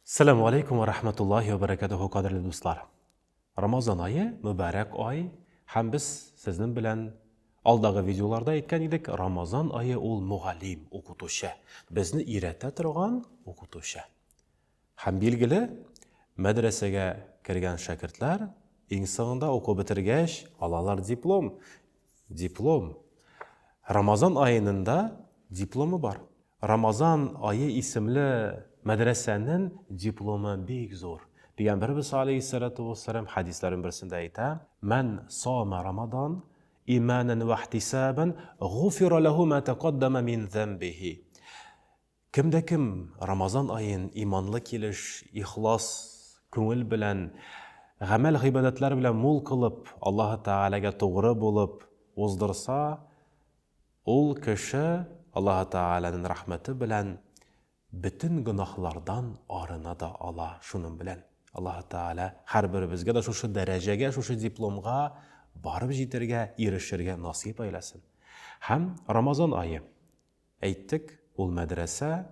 Assalamu alaikum va rahmatullohi va barakatuhu qadrli do'stlar. Ramazon oyi muborak oy. Ham biz sizning bilan oldagi videolarda aytgan edik, Ramazon oyi ul muallim, o'qituvchi, bizni o'rata turgan o'qituvchi. Ham belgili madrasaga kirgan shogirdlar eng so'ngida o'qib bitirgach, olalar diplom. Ramazon oyinida diplomi bor. Ramazon oyi ismli madrasaning diplomi bek zo'r. Peygamberimiz alayhissalatu vesselam hadislerin birisinde ayta: "Man soma Ramazon imanan va ihtisaban g'ufira lahu ma taqaddama min zambihi." Kimde kim Ramazon ayın imanlı kelish, ihlos, ko'ngil bilan, amel ibodatlar bilan mo'l qilib, Alloh taolaga to'g'ri bo'lib o'zdirsa, ol kishi Alloh taolaning rahmati bilan bütün günahlardan arınada Allah. Şunun bilen Allah Teala her birimizge de şu derecege, şu diplomga barıp jitirge, erişirge nasip eylesin. Hem Ramazan ayı ayttık, ol medrese,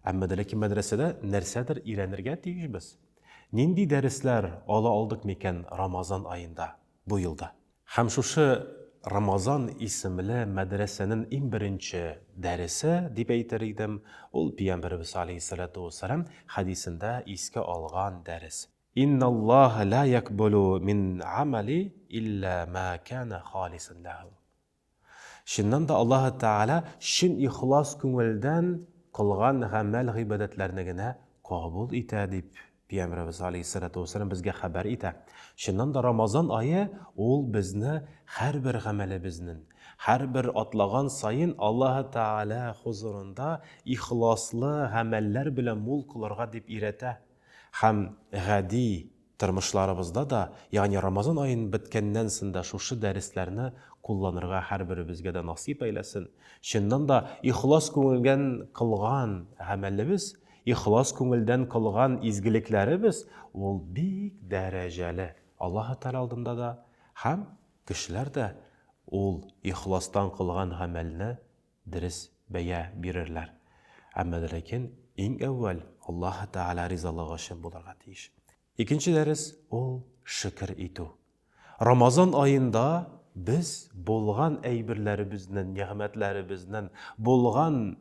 emmedeki medresede nersedir iğrenirge deyiş biz. Nindi dersler aldık meken Ramazan ayında bu yılda. Hem şu Ramazan isimli medresenin en birinci dersi deyip aytardım. Ol Peygamberimiz aleyhissalatu vesselam hadisinde iske algan ders. İnna Allah la yakbulu min amali illa ma kana halisan lahu. Şundan da Allah Teala şin ihlas köngülden kılgan amel ibadetlerini gene kabul etadip Peygamberimiz aleyhissalatu vesselam bizge haber ete. Şundan da Ramazan ayı ol bizni her bir amelibiznin, her bir atlagan sayın Allah Teala huzurunda ihlaslı ameller bilen mol kılarga dip irete. Hem gadi tırmışlarımızda da, yani Ramazan ayın bitkenden sinde şu derslerini kullanırga her birimizge de nasip eylesin. Şundan da ihlas köngülden kılgan amelimiz, ihlas köngülden kılgan izgiliklerimiz ol bik dereceli. Allah Teala aldığında da hem kişiler de ol ihlastan kılgan amelini diriz beye birirler. Ama lakin en evvel Allah Teala rizalığı için bularga deyiş. İkinci ders ol şükür etu. Ramazan ayında biz bolgan eybirlerimizden, nimetlerimizden, bolgan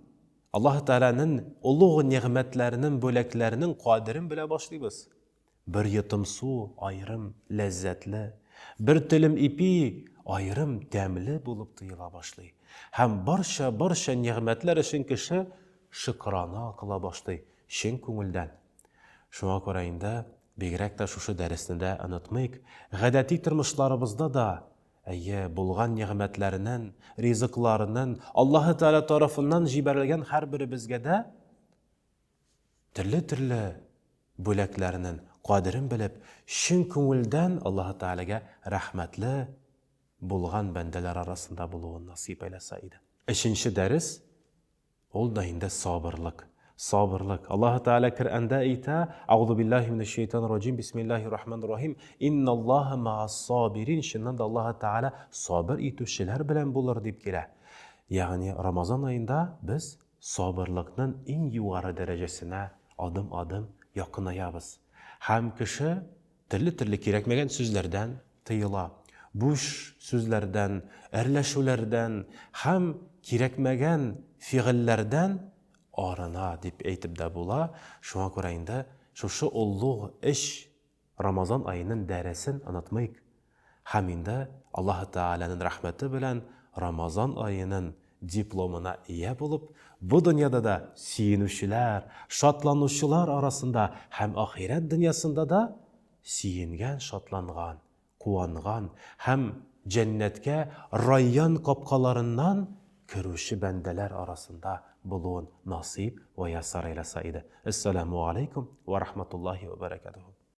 Allah Teala'nın uluğ nimetlerinin, böleklerinin kadirin bile başlayız. Bir yıtım su ayrım lezzetli, bir tilim ipi ayrım demli bulup duyula başlay. Hem barşa nimetler için kişi şükrana kıla başlay, şen köngülden. Şuna korayında begrek de şu dersinde unutmayık. Gadati tırmışlarımızda da bulgan nimetlerinin, rizıklarının Allah Teala tarafından jiberilgen her birimizge de türlü böleklerinin kadirin bilip şin köngülden Allah Teala'ga rahmetli bulgan bendeler arasında buluğun nasip eyleseydi. Üçüncü ders ol da indi sabırlık. Sabırlık. Allah Teala Kur'an'da ayta: "Euzu billahi mineşşeytanirracim. Bismillahirrahmanirrahim. İnnallaha ma'as sabirin." Şundan da Allah Teala sabır etüşçiler bilen bulur deyip kele. Yani Ramazan ayında biz sabırlıkның en yukarı derecesine adım yakınayabız. Hem kişi türlü kerekmegen sözlerden tıyıla, boş sözlerden, erleşulerden, hem kerekmegen fiillerden arına dip eytip de bula. Şuna korayında şu ulluğ iş Ramazan ayının deresin anlatmayık. Haminde Allah Teala'nın rahmeti bilen Ramazan ayının diplomuna iyi bulup, bu dünyada da siyinüşüler, şatlanuşular arasında hem ahiret dünyasında da siyingen, şatlangan, kuangan, hem cennetke rayyan kapkalarından körüşü bendeler arasında buluğun nasip ve yasar eyleseydi. Esselamu aleykum ve rahmetullahi ve berekatuhu.